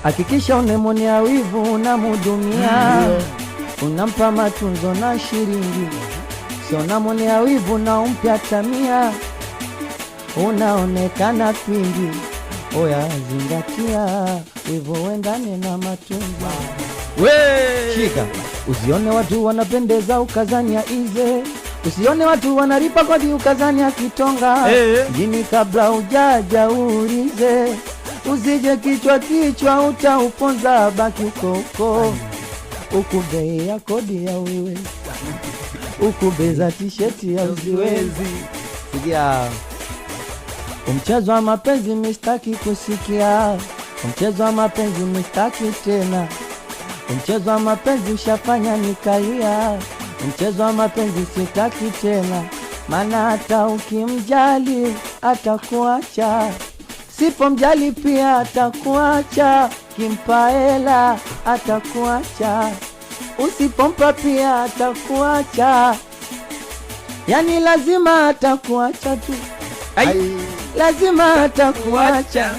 Hakikisha unemonea wivu unamhudumia, unampa matunzo na shilingi. Sio unamonea wivu na umpya tamia, unaonekana pingi. Oya zingatia, wivu wendane na matunzo. Shika, usione watu wanapendeza ukazania ize, usione watu wanaripa kodi ukazania kitonga. Jini kabla ujaja uulize, usije kichwa utauponza baki koko. Ukube ya kodi ya uwe, ukubeza t-shirti ya uziwezi. Sikia, mchezo wa mapenzi mistaki kusikia, mchezo wa mapenzi mistaki tena. Mchezo wa mapenzi ushafanya nikalia, mchezo wa mapenzi sitaki tena. Maana hata ukimjali atakuacha, sipo mjali pia atakuacha. Kimpa hela atakuacha, usipompa pia atakuacha. Yani lazima atakuacha tu, lazima atakuacha.